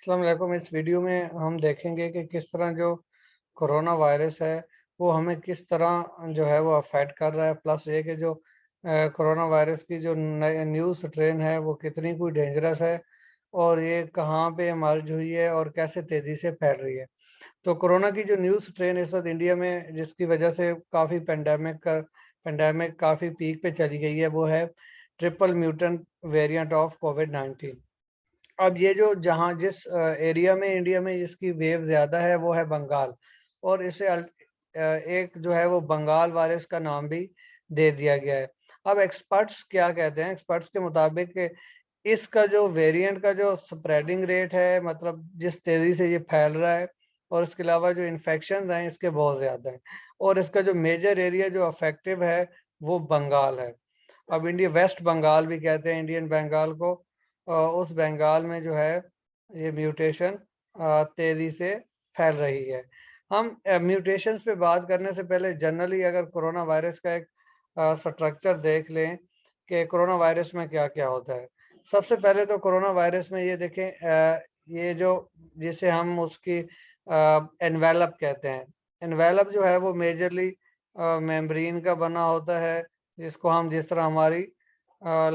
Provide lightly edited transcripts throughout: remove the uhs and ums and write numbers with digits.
अस्सलाम वालेकुम। इस वीडियो में हम देखेंगे कि किस तरह जो कोरोना वायरस है वो हमें किस तरह जो है वो अफेक्ट कर रहा है, प्लस ये कि जो कोरोना वायरस की जो न्यू स्ट्रेन है वो कितनी कोई डेंजरस है और ये कहाँ पे इमर्ज हुई है और कैसे तेज़ी से फैल रही है। तो कोरोना की जो न्यू स्ट्रेन इस वक्त इंडिया में जिसकी वजह से काफ़ी पेंडेमिक काफ़ी पीक पे चली गई है, वो है ट्रिपल म्यूटेंट वेरिएंट ऑफ कोविड-19। अब ये जो जहाँ जिस एरिया में इंडिया में इसकी वेव ज़्यादा है वो है बंगाल, और इसे एक जो है वो बंगाल वायरस का नाम भी दे दिया गया है। अब एक्सपर्ट्स क्या कहते हैं? एक्सपर्ट्स के मुताबिक कि इसका जो वेरिएंट का जो स्प्रेडिंग रेट है, मतलब जिस तेज़ी से ये फैल रहा है, और इसके अलावा जो इन्फेक्शंस हैं इसके बहुत ज़्यादा हैं, और इसका जो मेजर एरिया जो अफेक्टिव है वो बंगाल है। अब इंडिया वेस्ट बंगाल भी कहते हैं इंडियन बंगाल को। उस बंगाल में जो है ये म्यूटेशन तेज़ी से फैल रही है। हम म्यूटेशंस पे बात करने से पहले जनरली अगर कोरोना वायरस का एक स्ट्रक्चर देख लें कि कोरोना वायरस में क्या-क्या होता है। सबसे पहले तो कोरोना वायरस में ये देखें, ये जो जिसे हम उसकी एनवेलप कहते हैं। एनवेलप जो है वो मेजरली मेम्ब्रेन का बना होता है, जिसको हम जिस तरह हमारी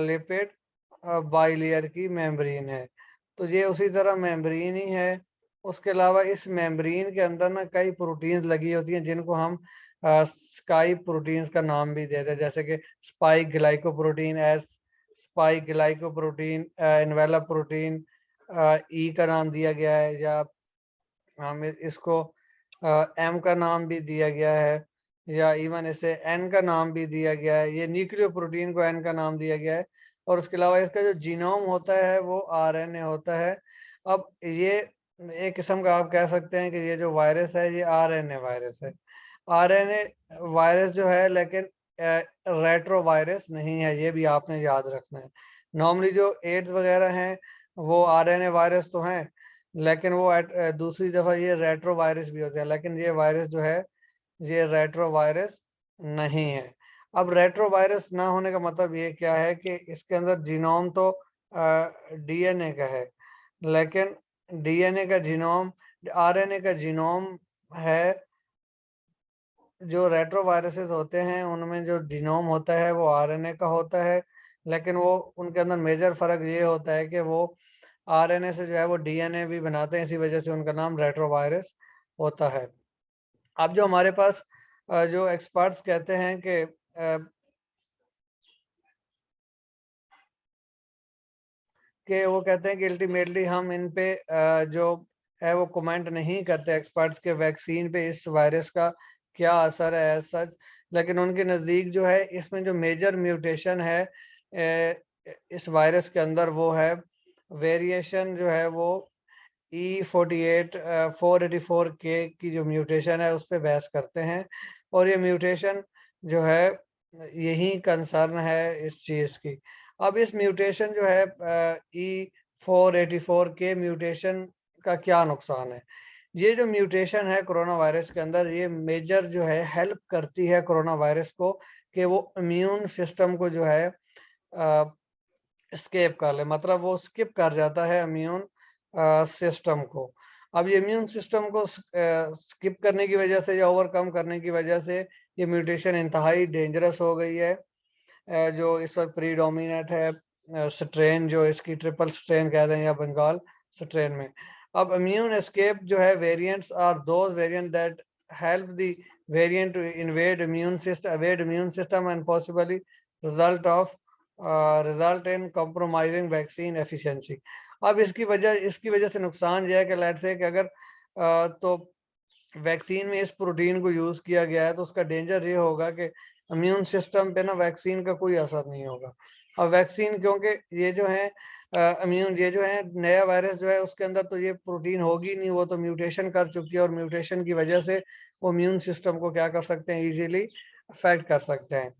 लिपिड बाइलेयर की मेम्ब्रेन है, तो ये उसी तरह मेम्ब्रेन ही है। उसके अलावा इस मेम्ब्रेन के अंदर ना कई प्रोटीन्स लगी होती हैं जिनको हम स्काई प्रोटीन्स का नाम भी देते हैं, जैसे कि spike glycoprotein, spike glycoprotein, envelope protein, E का नाम दिया गया है, या हम इसको एम का नाम भी दिया गया है, या इवन इसे एन का नाम भी दिया गया है। ये न्यूक्लियो प्रोटीन को एन का नाम दिया गया है, और उसके अलावा इसका जो जीनोम होता है वो आरएनए होता है। अब ये एक किस्म का आप कह सकते हैं कि ये जो वायरस है ये आरएनए वायरस है। आरएनए वायरस जो है, लेकिन रेट्रो वायरस नहीं है, ये भी आपने याद रखना है। नॉर्मली जो एड्स वगैरह हैं वो आरएनए वायरस तो हैं, लेकिन वो दूसरी दफ़ा ये रेट्रो वायरस भी होते हैं, लेकिन ये वायरस जो है ये रेट्रो वायरस नहीं है। अब रेट्रो वायरस ना होने का मतलब ये क्या है कि इसके अंदर जीनोम तो डीएनए का है, लेकिन डीएनए का जीनोम आरएनए का जीनोम है। जो रेट्रो वायरसेस होते हैं उनमें जो जीनोम होता है वो आरएनए का होता है, लेकिन वो उनके अंदर मेजर फ़र्क ये होता है कि वो आरएनए से जो है वो डीएनए भी बनाते हैं, इसी वजह से उनका नाम रेट्रो वायरस होता है। अब जो हमारे पास जो एक्सपर्ट्स कहते हैं कि वो कहते हैं कि अल्टीमेटली हम इन पे जो है वो कमेंट नहीं करते एक्सपर्ट्स के वैक्सीन पे इस वायरस का क्या असर है एज़ सच, लेकिन उनके नज़दीक जो है इसमें जो मेजर म्यूटेशन है इस वायरस के अंदर वो है वेरिएशन जो है वो E48 484 के की जो म्यूटेशन है उस पे बहस करते हैं, और ये म्यूटेशन जो है यही कंसर्न है इस चीज़ की। अब इस म्यूटेशन जो है E484 के म्यूटेशन का क्या नुकसान है? ये जो म्यूटेशन है कोरोना वायरस के अंदर, ये मेजर जो है हेल्प करती है कोरोना वायरस को कि वो इम्यून सिस्टम को जो है एस्केप कर ले, मतलब वो स्किप कर जाता है इम्यून सिस्टम को। अब ये इम्यून सिस्टम को स्किप करने की वजह से या ओवरकम करने की वजह से ये म्यूटेशन इंतहाई डेंजरस हो गई है। जो इस वक्त प्रीडोमिनेट है स्ट्रेन, जो इसकी ट्रिपल स्ट्रेन कहते हैं, या बंगाल स्ट्रेन में। अब इम्यून एस्केप जो है variants are those variant that help the variant to evade immune system and possibly result of result in compromising vaccine efficiency. अब इसकी वजह से नुकसान यह है कि लेट्स से कि अगर तो वैक्सीन में इस प्रोटीन को यूज़ किया गया है तो उसका डेंजर ये होगा कि इम्यून सिस्टम पे ना वैक्सीन का कोई असर नहीं होगा। अब वैक्सीन क्योंकि ये जो है इम्यून ये जो है नया वायरस जो है उसके अंदर तो ये प्रोटीन होगी नहीं, वो तो म्यूटेशन कर चुकी है, और म्यूटेशन की वजह से वो इम्यून सिस्टम को क्या कर सकते हैं, ईज़िली अफ़ेक्ट कर सकते हैं।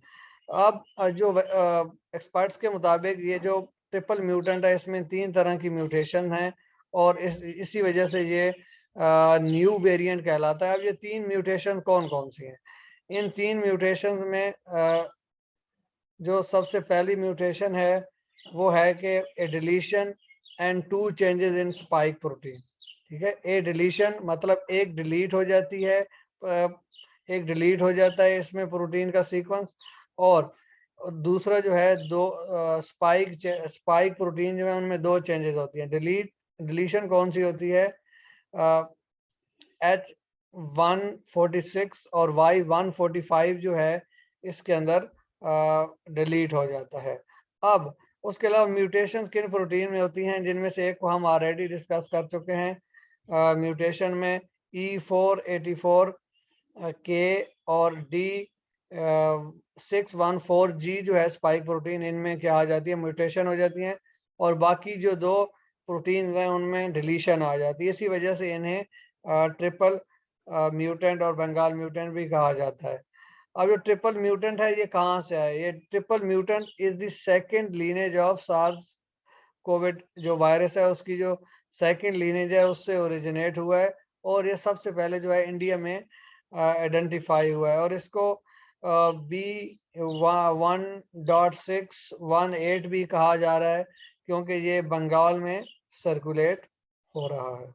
अब जो एक्सपर्ट्स के मुताबिक ये जो ट्रिपल म्यूटेंट है इसमें 3 तरह की म्यूटेशन हैं, और इसी वजह से ये न्यू वेरिएंट कहलाता है। अब ये 3 म्यूटेशन कौन-कौन सी हैं? इन 3 म्यूटेशंस में जो सबसे पहली म्यूटेशन है वो है कि deletion and 2 changes in spike protein. ठीक है, ए डिलीशन मतलब एक डिलीट हो जाती है, एक डिलीट हो जाता है इसमें प्रोटीन का सीक्वेंस, और दूसरा जो है दो स्पाइक प्रोटीन जो है उनमें 2 चेंजेस होती हैं। डिलीशन कौन सी होती है? H146 और Y145 जो है इसके अंदर डिलीट हो जाता है। अब उसके अलावा म्यूटेशन किन प्रोटीन में होती हैं, जिनमें से एक को हम ऑलरेडी डिस्कस कर चुके हैं। म्यूटेशन में E484 के और D614G जो है स्पाइक प्रोटीन, इनमें क्या आ जाती है? म्यूटेशन हो जाती है, और बाकी जो 2 प्रोटीन हैं उनमें डिलीशन आ जाती है। इसी वजह से इन्हें ट्रिपल म्यूटेंट और बंगाल म्यूटेंट भी कहा जाता है। अब जो ट्रिपल म्यूटेंट है ये कहाँ से आया? ये triple mutant is the second lineage of SARS COVID जो वायरस है, उसकी जो सेकंड लीनेज है उससे ओरिजिनेट हुआ है, और ये सबसे पहले जो है इंडिया में आइडेंटिफाई हुआ है, और इसको B1.618 भी कहा जा रहा है, क्योंकि ये बंगाल में सर्कुलेट हो रहा है।